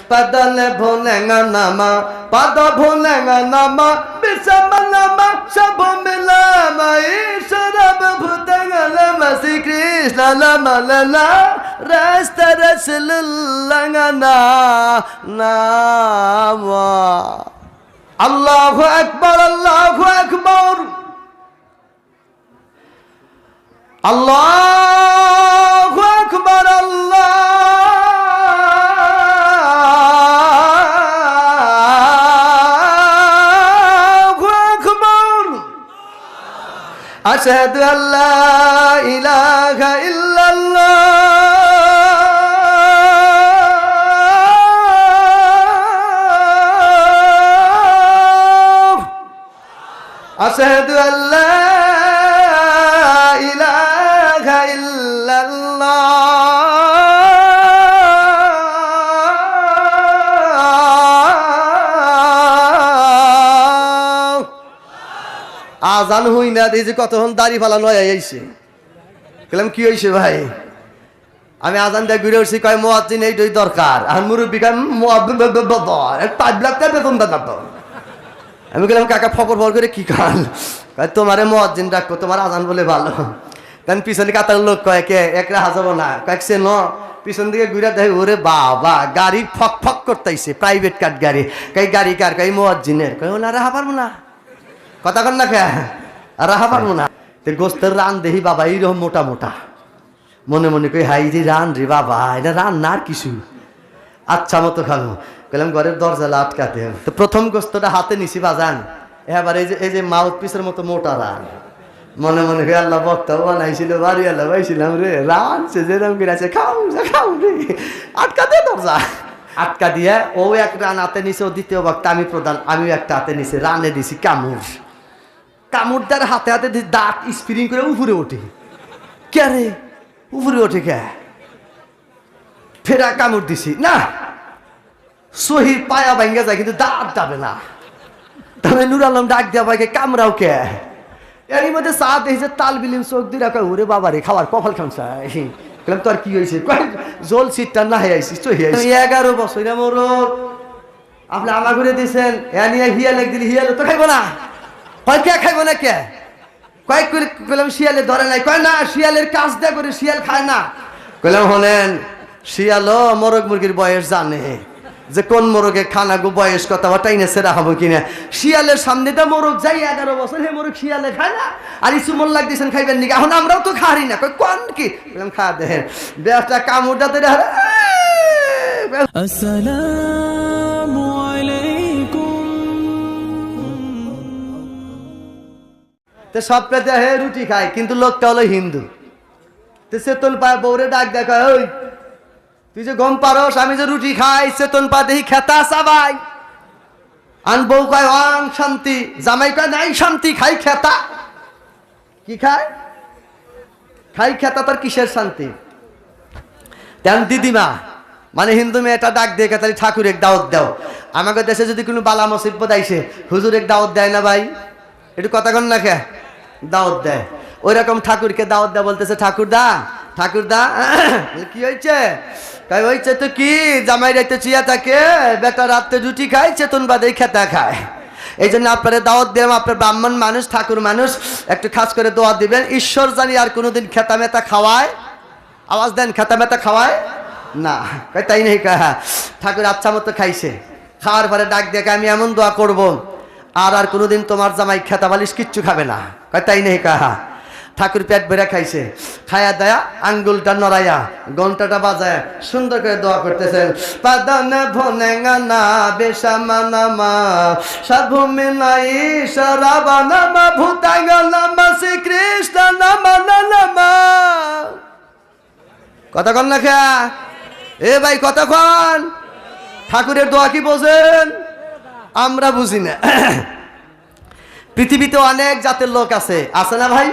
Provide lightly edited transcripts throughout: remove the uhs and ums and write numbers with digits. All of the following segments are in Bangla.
padale bholenga nama pada bholenga nama bisama nama shabo milama isharab bhutanga lama Sri Krishna lama lala rasta rasulullah na nama Allahu Akbar Allahu Akbar Allahu Akbar Allahu Akbar Ashhadu an la ilaha illallah Ashhadu an la ilaha illallah আজান হই না এই যে কতক্ষণ দাড়ি ফালা নয় আইছে বললাম কি হইছে ভাই আমি আজান দিয়ে ঘুরে উঠছি কয় মুয়াজ্জিন এইটাই দরকার আর মুরব্বি কয় মুয়াজ্জিন এক 5 লাখ টাকা বেতন দাও তো আমি বললাম কাকা ফকর ফকর করে কি কাল তোমারে মুয়াজ্জিন ডাকো তোমার আজান বলে ভালো তখন পিছনে কাতার লোক কয় কে একরা হাজাবো না কয়েকছে ন পিছন দিকে ঘুরে দেখে ওরে বাবা গাড়ি ফক ফক করতেছে প্রাইভেট কার গাড়ি কই গাড়ি কার কই মুয়াজ্জিনের কই ওনা রাহা পারবো না কথা কন না কে রাহা পারবো না তে গোস্তের রান দেহি বাবা এইরকম মোটা মোটা মনে মনে কই হাই রে রান রে বাবা এটা রান না আর কিছু আচ্ছা মতো খাবো কইলাম ঘরের দরজা আটকাতে তো প্রথম গোস্তটা হাতে নিছি বাজান এবার এই যে মাউথ পিসের মতো মোটা রান মনে মনে কই আল্লাহ বক্তাও বানাইছিল বাড়ি আল্লাহ বাইছিলাম রে রান সে যেরকম করে আছে খাও রে আটকাতে দরজা আটকা দিয়ে ও এক রান হাতে নিছে ও দ্বিতীয় বক্তা আমি প্রধান আমিও একটা হাতে নিছে রানে দিছি কামড়দার হাতে হাতে দাঁত স্প্রিং করে উপরে ওঠে কে রে উপরে ওঠে কে ফেরা কামড় দিছি না সহির পায়া ভাঙ্গা যায় কিন্তু দাঁত যাবে না তবে নুর আলম ডাক দেওয়া ভাইকে কামড়াও কে এরই মধ্যে চা দেখছে তাল বিলিম চোখ দিয়ে রাখা ওরে বাবা রে খাবার কপাল খামসাই বললাম তোর কি হয়েছে জল সিটটা না আইসি 11 বছর মোর আপনি আমা করে দিয়েছেন এ নিয়ে হিয়ালে দিলি হিয়ালে তো খাইবো না কয় কে খাইবো না কে কয়েক করে বললাম শিয়ালে ধরে নাই কয় না শিয়ালের কাজ দেয়া করে শিয়াল খায় না বললাম হলেন শিয়ালও মোরগ মুরগির বয়স জানে যে কোন মোরগে খানা গো বয়স কথা ওটাই না সেরা হবো কিনা শিয়ালের সামনে দা মোরগ যাই 11 বছর হে মোরগ শিয়ালে খায় না আর ইসু মন লাগতেছেন খাইবেন নাকি এখন আমরাও তো খারি না কই কোন কি বললাম খা দেখেন বেটা কামড়টাতে আসসালামু আলাইকুম তো সব পেতে হে রুটি খায় কিন্তু লোকটা হলো হিন্দু তো সেতন পায় বউরে ডাক দেখা ওই তুই যে গম পারস আমি যে রুটি খাই চেতন পা দেখি খেতা চাবাই আন বউ কয় অং শান্তি জামাই কয় নাই শান্তি খাই খেতা কি খায় খাই খেতা তার কিসের শান্তি তেন দিদিমা মানে হিন্দু মেয়েটা ডাক দিয়ে তাহলে ঠাকুর এক দাওয়াত দাও আমাকে দেশে যদি কোনো বালা মুসিবত আইসে হুজুর এক দাওয়াত দেয় না ভাই একটু কথা কন না কে দাওয়াত দেয় ওই রকম ঠাকুরকে দাওয়াত দেয় বলতেছে ঠাকুরদা কি হয়েছে তাই হয়েছে তো কি জামাই রাইতে চিয়া থাকে বেটা রাত্রে রুটি খায় চেতন বাদে খেতা খায় এই জন্য আপনারা দাওয়াত দিলাম আপনার ব্রাহ্মণ মানুষ ঠাকুর মানুষ একটু খাস করে দোয়া দিবেন ঈশ্বর জানি আর কোনোদিন খেতা মেতা খাওয়ায় আওয়াজ দেন খেতা মেতা খাওয়ায় না তাই নেই ঠাকুর আচ্ছা মতো খাইছে খাওয়ার পরে ডাক দেখে আমি এমন দোয়া করব আর কোনোদিন তোমার জামাই খেতা বালিশ কিচ্ছু খাবে না তাই নেই ঠাকুর পেট ভরে খাইছে খায়া দেয়া আঙ্গুলটা নড়াইয়া ঘন্টাটা বাজায় সুন্দর করে দোয়া করতেছেন পাদানে ভনেঙ্গা না বেশামানামা সাধুমে নাই শরাবানামা ভূতাঙ্গা নামা শ্রীকৃষ্ণ নামা নামা কথা কন না খেয়া এ ভাই কতক্ষণ ঠাকুরের দোয়া কি বোঝেন আমরা বুঝি না পৃথিবীতে অনেক জাতের লোক আছে না ভাই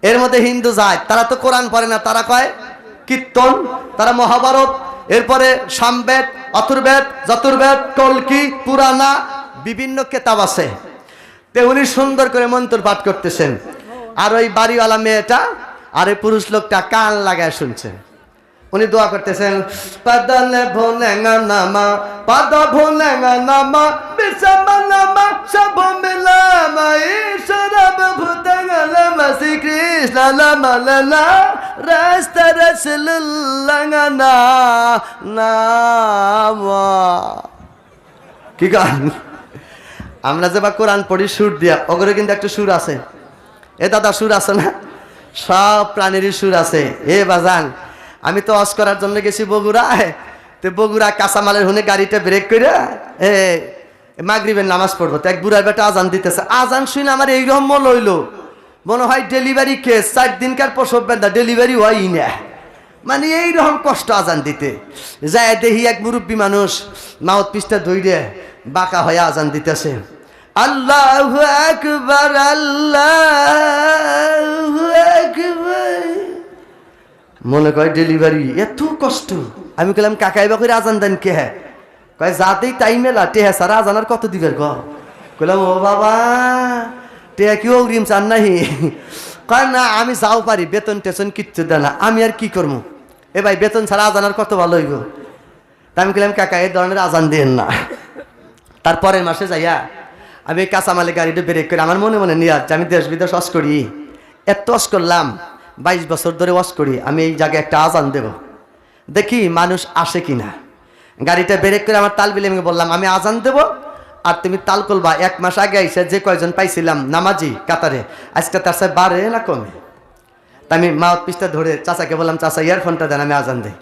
এর মধ্যে হিন্দু জাত তারা তো কোরআন পড়ে না তারা কয় কীর্তন তারা মহাভারত এরপরে সামবেদ অথর্বেদ যতুর্বেদ কল্কি পুরানা বিভিন্ন কিতাব আছে তে উনি সুন্দর করে মন্ত্র পাঠ করতেছেন আর ওই বাড়িওয়ালা মেয়েটা আর এই পুরুষ লোকটা কান লাগায় শুনছে উনি দোয়া করতেছেন, পাদালে ভোলেঙ্গা নামা পাদ ভোলেঙ্গা নামা বিসামা নামা সব মিলামা ঈশ্বরব ভূতঙ্গলামা শ্রী কৃষ্ণ লামা লালা রাস্তা রসুল্লাঙ্গা নামা। কি গান? আমরা যে বা কোরআন পড়ি সুর দিয়া, ওগুলো কিন্তু একটা সুর আছে। এ দাদা সুর আছে না? সব প্রাণীরই সুর আছে। এ বাজান, আমি তো অস করার জন্য গেছি বগুড়ায়। তো বগুড়া কাঁচামালের হুনে গাড়িটা ব্রেক করে মাগরিবের নামাজ পড়বো, তো এক বুড়ার বেটা আজান দিতেছে। আজান শুনে আমার এইরকম মনে হইলো মনে হয় ডেলিভারি কেস, 4 দিনকার প্রসব বেদনা, ডেলিভারি হয়ই না। মানে এইরকম কষ্ট আজান দিতে যায়। দেখি এক মুরব্বী মানুষ মাউথ পিসটা ধইরে বাঁকা হয়ে আজান দিতেছে, আল্লাহু আকবার আল্লাহু আকবার। মনে কয় ডেলিভারি, এত কষ্ট। আমি কইলাম কাকা এবার করে আজান দেন কে? কয় যাতেই তাই মেলা টেহা সারা আজানার কত দিবের গ? কইলাম ও বাবা, টেহা কি অগ্রিম চান নাহি? কয় না, আমি যাও পারি, বেতন টেতন কিচ্ছু দেয় না, আমি আর কি করবো। এ ভাই বেতন ছাড়া আজানার কত ভালো হইব। তা আমি কইলাম কাকা এই ধরনের আজান দেন না। তারপরের মাসে যাইয়া আমি কাঁচামালের গাড়িটা ব্রেক করে আমার মনে মনে নিয়ে যাচ্ছি, আমি দেশ বিদেশ অস করি, এত অস করলাম, 22 বছর ধরে ওয়াশ করি, আমি এই জায়গায় একটা আজান দেব, দেখি মানুষ আসে কিনা। গাড়িটা ব্রেক করে আমার তালবিল আমি বললাম, আমি আজান দেব আর তুমি তাল করবা। 1 মাস আগে আইসা যে কয়জন পাইছিলাম নামাজি কাতারে, আজকে তার সাথে বাড়ে না কমে। তা আমি মাউথ পিসটা ধরে চাচাকে বললাম, চাচা ইয়ারফোনটা দেন, আমি আজান দেই।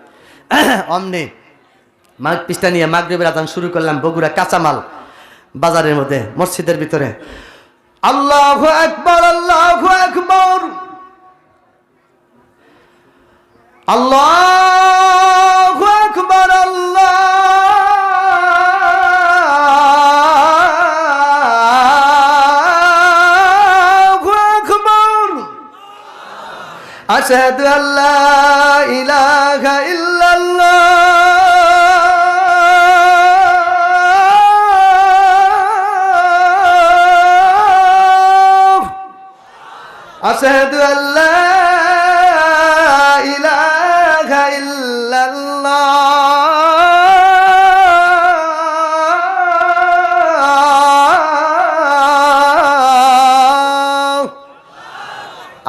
অমনি মাউথ পিসটা নিয়ে মাগরিবের আজান শুরু করলাম বগুড়া কাঁচামাল বাজারের মধ্যে মসজিদের ভিতরে। আল্লাহু আকবার আল্লাহু আকবার আল্লাহু আকবার আল্লাহু আকবার আশহাদু আল্লা ইলাহা ইল্লাল্লাহ আশহাদু আল্লা ইলাহা ইল্লাল্লাহ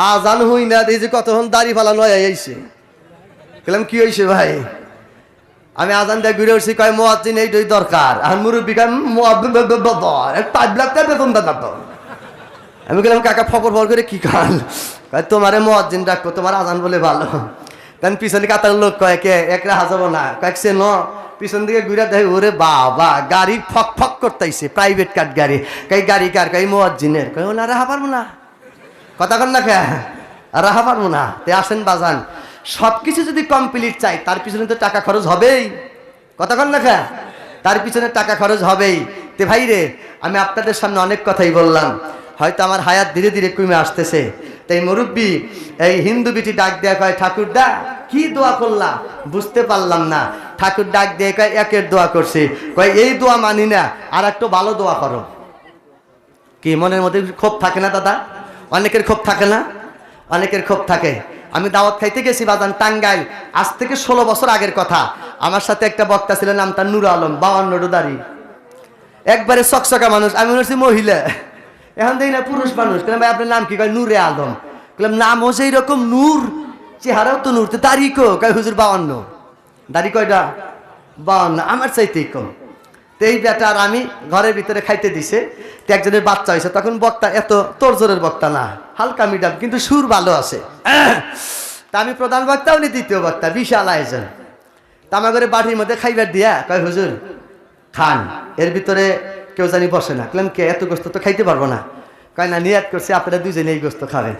আজান হই না এই যে কতক্ষণ দাড়ি ফালানো হয়ে আইছে। বললাম কি হয়েছে ভাই? আমি আজান দিয়ে ঘুরে উঠছি, কয় মুয়াজ্জিন এইটাই দরকার। আর মুরব্বী কয় বেতন দাদা। আমি বললাম কাকা ফকর ফকর করে কি কাল? তোমারে মুয়াজ্জিন ডাকো, তোমার আজান বলে ভালো। কারণ পিছনে কাতার লোক কয় কে একরা হাজাবো না, কয়েকছে ন পিছন দিকে ঘুরে দেখে ওরে বাবা গাড়ি ফক ফক করতেছে, প্রাইভেট কার গাড়ি। কই গাড়ি কার? কই মুয়াজ্জিনের। কই ওলা রাহা পারবো না, কথা কন না কে রাহা পারবো না। তে আসেন বাজান, সব কিছু যদি কমপ্লিট চাই তার পিছনে তো টাকা খরচ হবেই, কথা কন না কে, তার পিছনে টাকা খরচ হবেই। তে ভাই রে, আমি আপনাদের সামনে অনেক কথাই বললাম, হয়তো আমার হায়াত ধীরে ধীরে কমে আসতেছে। তাই মুরব্বী এই হিন্দু বিটি ডাক দেয়া কয়, ঠাকুরদা কি দোয়া করলা? বুঝতে পারলাম না। ঠাকুর ডাক দিয়ে কয় একের দোয়া করছি, কয় এই দোয়া মানি না, আর একটু ভালো দোয়া করো। কি মনের মধ্যে ক্ষোভ থাকে না দাদা? অনেকের ক্ষোভ থাকে না? অনেকের ক্ষোভ থাকে। আমি দাওয়াত খাইতে গেছি বাজান টাঙ্গাইল, আজ থেকে 16 বছর আগের কথা। আমার সাথে একটা বক্তা ছিল, নাম তার নূর আলম, 52 দাড়ি, একবারে চকচকা মানুষ। আমি মনে হচ্ছি মহিলা, এখন দেখি না পুরুষ মানুষ। কেন ভাই আপনার নাম কি? কয় নূরে আলম। বললাম নাম হচ্ছে এইরকম নূর, চেহারাও তো নূর, তো দাড়ি কো? কয় হুজুর 52। দাড়ি কয়টা? 52। আমার চাইতেই কম। তো এই বেটা আর আমি ঘরের ভিতরে খাইতে দিছে, তো একজনের বাচ্চা হয়েছে। তখন বক্তা এত তোর জোরের বক্তা না, হালকা মিডিয়াম, কিন্তু সুর ভালো আছে। তা আমি প্রধান বক্তা, উনি দ্বিতীয় বক্তা, বিশাল আয়োজন। তা আমার ঘরে বাড়ির মধ্যে খাইবার দিয়া কয় হুজুর খান, এর ভিতরে কেউ জানি বসে না। বললাম কে? এত গোস্ত তো খাইতে পারবো না। কয় না, নিয়াত করছি আপনারা দুজনে এই গোস্ত খাবেন।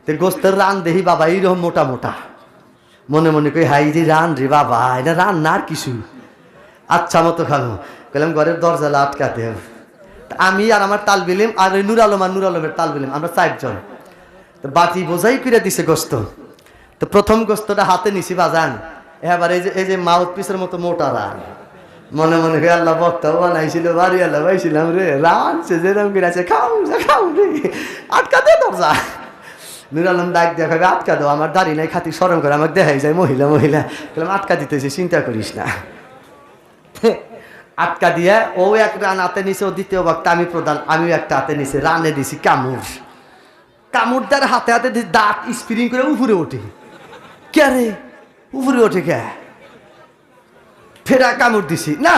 তো গোস্তের রান দেখি বাবা এইরকম মোটা মোটা, মনে মনে কই হাই রে রান রে বাবা, এটা রান না আর কিছু, আচ্ছা মতো খাবো। বললাম ঘরের দরজা আটকাতে হবে। আমি আর আমার তালবিলিম আর ওই নূর আলম আর নূর আলমের তালবিলিম, আমরা 4 জন। তো বাটি বোঝাই করে দিছে গোস্ত। তো প্রথম গোস্তটা হাতে নিছি বাজান, এবার এই যে মাউথ পিসের মতো মোটা রান। মনে মনে করে আল্লাহ বক্তাও বানাইছিল, বাড়ি আল্লাহ পাইছিলাম রে, রানছে যেরকম করে আছে, খাও খাও রে, আটকাতে দরজা। নুর আলম ডাক দেখাবে আটকা দাও, আমার দাড়ি নাই, খাতি শরম করে আমাকে দেখাই যায় মহিলা মহিলা। বললাম আটকা দিতেছি, চিন্তা করিস না। আটকা দিয়ে ও এক রান হাতে নিছে, ও দ্বিতীয় বক্তা, আমি প্রধান, আমিও একটা হাতে নিছে, রানে দিছি কামড়। কামড় দেওয়ার হাতে হাতে দাঁত স্প্রিং করে উপরে ওঠে। কে রে উপরে ওঠে কে? ফেরা কামড় দিছি না,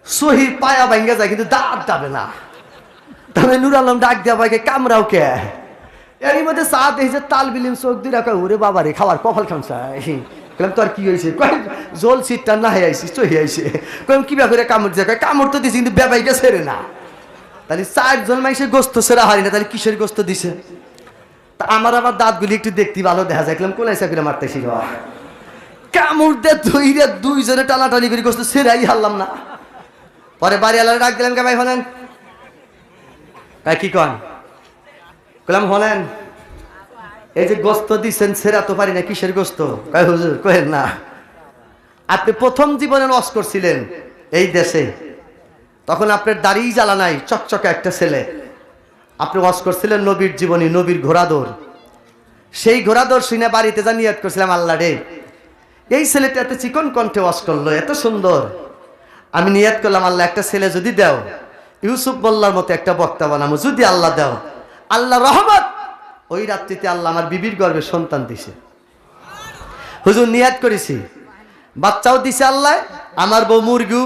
সহি পায়া ভাঙ্গা যায় কিন্তু দাঁত যাবে না। তবে নুর আলম ডাক দেওয়া ভাইকে কামড়াও কে? এরই মধ্যে চা দেখছে তাল বিলিম চোখ দিয়ে রাখা, ওরে বাবা রে খাবার কপাল খামসাই। কইলাম তোর কি হয়েছে? কয় জল সিটটা না হয়ে আইসি, চহি আইসে। কইলাম কি ব্যাপারে কামড় দিয়ে? কামড় তো দিছি কিন্তু বেবাইকে ছেড়ে না। তাহলে 4 জন মাইসের গোস্ত সেরা হয় না, তাহলে কিসের গোস্ত দিছে? তা আমার আবার দাঁতগুলি একটু দেখতে ভালো দেখা যায়, কোন আইসা করে মারতেছি। কামড় দিয়ে দুইজনে টানাটানি করে গোস্ত সেরাই হারলাম না। পরে বাড়ি আলাদা ডাক দিলাম, কে ভাই হলেন? কি কন? কইলাম হলেন এই যে গোস্ত দিচ্ছেন সেরা তো পারি না, কিসের গোস্ত? কয় হুজুর কহেন না, আপনি প্রথম জীবনে লস করছিলেন এই দেশে, তখন আপনার দাড়ি জ্বালা নাই, চকচকে একটা ছেলে। আপনি ওয়াজ করছিলেন নবীর জীবনী, নবীর ঘোড়াদৌড়। সেই ঘোড়াদৌড় শুনে বাড়িতে যা নিয়ত করছিলাম, আল্লাহ রে এই ছেলেটা এত চিকন কণ্ঠে ওয়াজ করলো, এত সুন্দর। আমি নিয়ত করলাম, আল্লাহ একটা ছেলে যদি দাও, ইউসুফ মোল্লার মতো একটা বক্তা বানাবো, যদি আল্লাহ দাও। আল্লাহ রহমত, ওই রাত্রিতে আল্লাহ আমার বিবির গর্ভে সন্তান দিছে। হুজুর নিয়াত করেছি, বাচ্চাও দিছে আল্লাহ। আমার বউ মুরগিও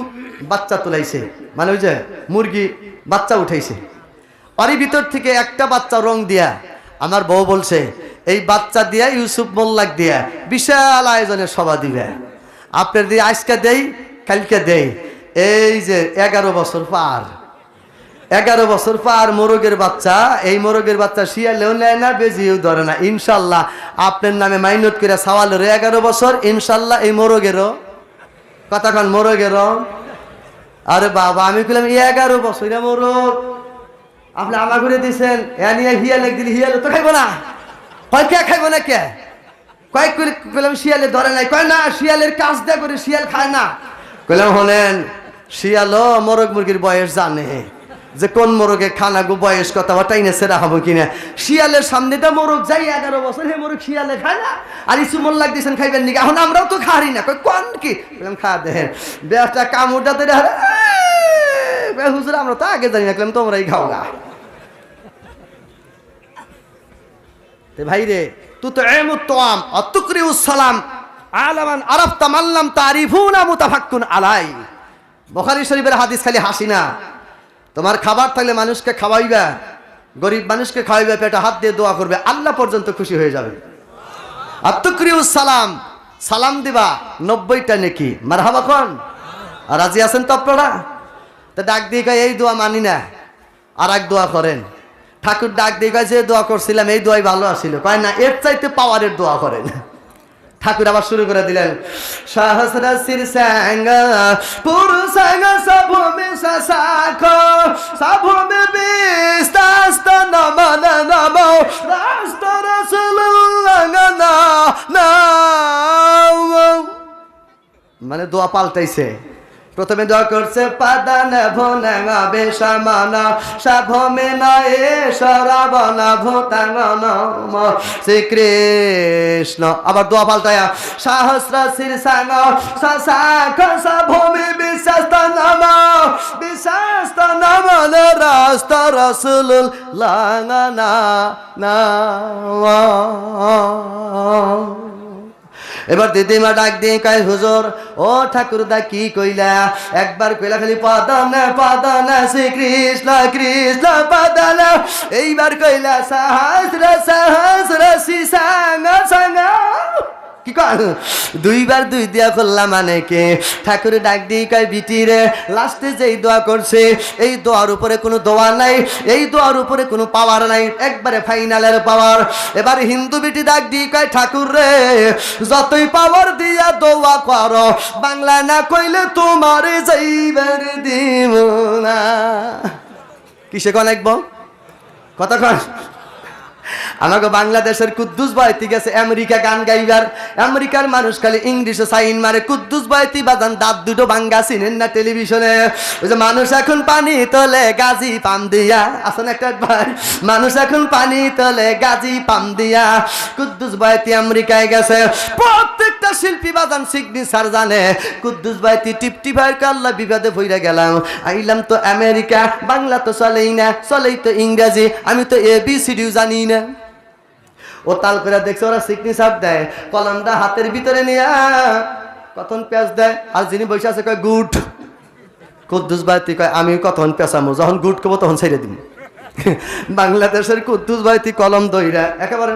বাচ্চা তুলাইছে, মানে ওই যে মুরগি বাচ্চা উঠাইছে। ওরই ভিতর থেকে একটা বাচ্চা রং দিয়া আমার বউ বলছে, এই বাচ্চা দিয়া ইউসুফ মোল্লাক দিয়া বিশাল আয়োজনের সভা দিবে। আপনার দিয়ে আজকে দেই, কালকে দেই। এই যে 11 বছর পার, 11 বছর পার মোরগের বাচ্চা। এই মোরগের বাচ্চা শিয়ালেও নেয় না, বেজিও ধরে না। ইনশাল্লাহ আপনার নামে মাইনত করে সাওয়ালের 11 বছর, ইনশাল্লাহ এই মোরগেরও। কতক্ষণ মোরগেরও? আরে বাবা, আমি বললাম 11 বছর মোরগ আপনি আমার ঘুরে দিয়েছেন, নিয়ে হিয়ালে দিলি, হিয়ালে তো খাইবো না। হয় কে খাইবো না কে? কয়েক কইলাম শিয়ালে ধরে নাই। কয় না, শিয়ালের কাজ দেয়া করে, শিয়াল খায় না। কইলাম হলেন শিয়ালও মোরগ মুরগির বয়স জানে, যে কোন মোরগে খানা গো বয়স কথা টাইনে সেরা হবো কিনা। শিয়ালের সামনেটা মোরগ যাই 11 বছর, হে মোরগ শিয়ালে খায় না, আর ইসু মোল্লাক দিয়েছেন খাইবেন নাকি? এখন আমরাও তো খাই না। কই কোন কি? বললাম খা দেখেন বেটা কামড়টাতে হুজুর আমরা তো আগে জানি না, তোমরাই খাও গা। ভাই রে, তু তো এমুত্তাম অতুকরিউস সালাম আলামান আরাফতা মাল্লাম তারিফুনা মুতাফাক্কুন আলাই। বুখারী শরীফের হাদিস। খালি হাসি না, তোমার খাবার থাকলে মানুষকে খাওয়াইবা, গরিব মানুষকে খাওয়াইবা, পেটে হাত দিয়ে দোয়া করবে, আল্লাহ পর্যন্ত খুশি হয়ে যাবে। আতুকরিউস সালাম, সালাম দিবা 90টা নেকি। মারহাবা কোন? আর রাজি আছেন তো আপনারা? তো ডাক দিয়ে কয় এই দোয়া মানি না, আর এক দোয়া করেন। ঠাকুর ডাক দিয়ে কয় যে দোয়া করছিলাম এই দোয়াই ভালো আসছিল। কয় না, এর চাইতে পাওয়ারের দোয়া করেন। ঠাকুর আবার শুরু করে দিলেন, সহস্রশির সাঙ্গা পুরুষাঙ্গা সাভূমি সাসাখো সাভূমি বিস্তাস্ত নম নম রাস্ত রাসূলুল্লাহ না। মানে দোয়া পাল্টাইছে। প্রথমে দোয়া করছে পাদান ভোনা বেশামানা সাভমে নয়ে সরাবনা ভূতাঙ্গন শ্রীকৃষ্ণ। আবার দোয়া পাল্টায়া সহস্র শীর্ষাঙ্গ সাসাখ সাভূমি বিশ্বাস্ত নম রাস্ত রাসূলুল্লাহ না। এবার দিদিমা ডাক দিয়ে কয় হুজুর ও ঠাকুরদা কি কইলা? একবার কইলা খালি পাদানা শ্রীকৃষ্ণ কৃষ্ণ পাদানা। এইবার কইলা সহস্র সাঙ্গা কি কয়? 2 বার 2 দিয়া করলাম মানে কে? ঠাকুর ডাক দিয়ে কয় বিটি রে, লাস্টে যেই দোয়া করছে এই দোয়ার উপরে কোনো দোয়া নাই, এই দোয়ার উপরে কোনো পাওয়ার নাই, একবারে ফাইনালের পাওয়ার। এবার হিন্দু বিটি ডাক দিয়ে কয় ঠাকুর রে, যতই পাওয়ার দিয়া দোয়া করো, বাংলা না কইলে তোমারে যাইবার দিব না। কিসে কোন একব কথা কন? আমাকে বাংলাদেশের কুদ্দুস বয়তি গেছে আমেরিকা গান গাইবার। আমেরিকার মানুষ খালি ইংলিশে সাইন মারে, কুদ্দুস বয়তি বাজান দাঁত দুটো ভাঙ্গা, চিনেন না টেলিভিশনে? ওই যে মানুষ এখন পানি তোলে গাজী পাম দিয়া, আসেন একটা ভাই, মানুষ এখন পানি তোলে গাজী পাম দিয়া। কুদ্দুস বয়তি আমেরিকায় গেছে, প্রত্যেকটা শিল্পী বাজান সিগনেচার জানে। কুদ্দুস বয়তি টিপটি ভাইয়ের কাল্লা বিবাদে ভইরা গেলাম, আইলাম তো আমেরিকা, বাংলা তো চলেই না, চলেই তো ইংরেজি, আমি তো ABCD জানি না। ও তাল করে দেখছে ওরা সিগনেচার দেয়, কলমটা হাতের ভিতরে নিয়ে কখন পেঁচ দেয়, আর যিনি বসে আছে কয় গুড। কুদ্দুস বয়তি কয় আমি কখন পেঁচামো, যখন গুড করবো তখন ছেড়ে দিব। বাংলাদেশের কুদ্দুস বয়তি কলম দইরা একেবারে।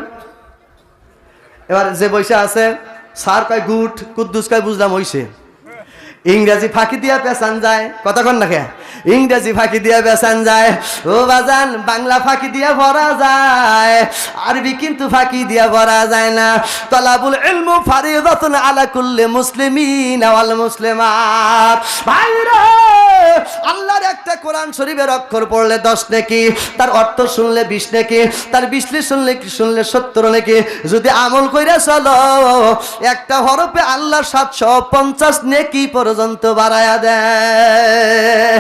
এবার যে বসে আছে স্যার কয় গুড, কুদ্দুস কয় বুঝলাম হইছে। ইংরেজি ফাঁকি দিয়া পেছান যায়, কতক্ষণ নাকি ইংরেজি ফাঁকি দিয়া পেছান যায়। ও বাজান বাংলা ফাঁকি দিয়া ভরা যায়, আরবি কিন্তু ফাঁকি দিয়া ভরা যায় না। তলাবুল ইলমু ফারিদাতুন আলা কুল্লি মুসলিমিন ওয়াল মুসলিমাত। ভাইরা, আল্লাহর একটা কোরআন শরীফের অক্ষর পড়লে 10 নেকি, তার অর্থ শুনলে 20 নেকি, তার বিশ্লেষণ শুনলে 70 নেকি। যদি আমল কইরা চলো, একটা হরফে আল্লাহ 750 নেকি পর্যন্ত বাড়ায়া দেয়।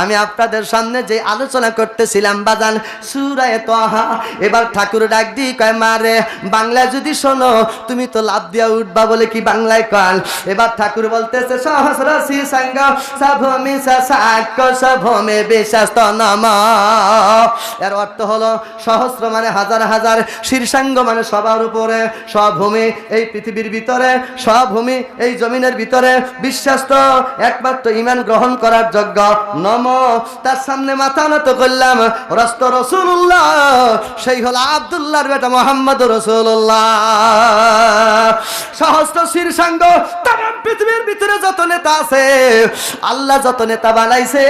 আমি আপনাদের সামনে যে আলোচনা করতেছিলাম বাজান সূরা তাহা, এবার ঠাকুর ডাক দি কয় মারে বাংলা যদি শোনো তুমি তো লাভ দিয়া উঠবা বলে কি বাংলায় কাল। এবার ঠাকুর বলতেছে সহস্রশী সঙ্গ সভূমি সাক্ষ সভূমে বিশ্বাস্ত নম। এর অর্থ হলো সহস্র মানে হাজার হাজার, শীর্ষাঙ্গ মানে সবার উপরে, সভূমি এই পৃথিবীর ভিতরে, সভূমি এই জমিনের ভিতরে, বিশ্বাস্ত একমাত্র ঈমান গ্রহণ করার যোগ্য নম। তার সামনে মাথা নত করলাম, রস্ত রাসূলুল্লাহ, সেই হলো আব্দুল্লাহর বেটা মুহাম্মদ রাসূলুল্লাহ। সহস্র শীর্ষাঙ্গ তামাম পৃথিবীর ভিতরে যত নেতা আছে, আল্লাহ যত নেতা বানাইছে,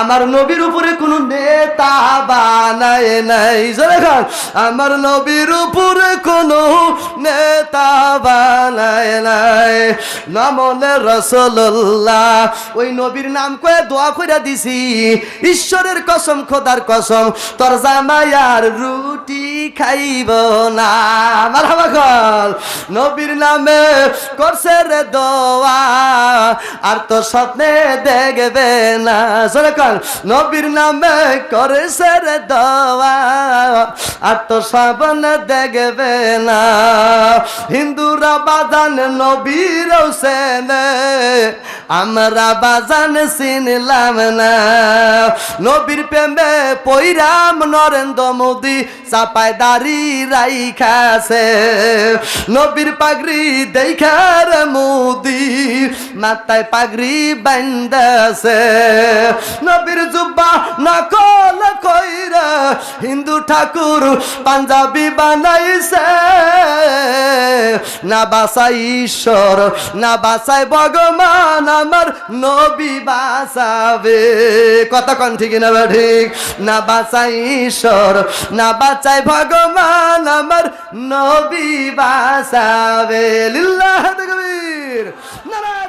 আমার নবীর উপরে কোনো নেতা বানায় নাই। যখন আমার নবীর উপরে কোনো নেতা বানায় নাই। নমনে রাসূলুল্লাহ, ওই নবীর নাম কয়ে দোয়া কইরা দিছি, ঈশ্বরের কসম খোদার কসম তোর জামাইয়ার রুটি খাইব না। মারহাবা কল, নবীর নামে করছে রে দোয়া আর তো স্বপ্নে দেখবে না। সরকার নবীর নামে করেছে রে দোয়া আর তো স্বপ্নে দেখবে না। হিন্দুরা বাজান নবীর হোসেন, আমরা বাজান চিনলাম না। নবীর প্রেমে পৈরাম নরেন্দ্র মোদি চাপায় দাড়ি রাইখাছে, নবীর পাগড়ি দেখার মোদি মাথায় পাগড়ি বান্ধাছে। নবীর জুব্বা নকল কইরা হিন্দু ঠাকুর পাঞ্জাবি বানাইছে। না বাসাই ঈশ্বর না বাসাই ভগবান, আমার নবী বাঁচাবে। কতক্ষণ ঠিক না ঠিক? না বাঁচাই ঈশ্বর না বাঁচাই ভগবান, আমার নবী বাঁচাবে। লিল্লাহ তাকবীর, নারায়ে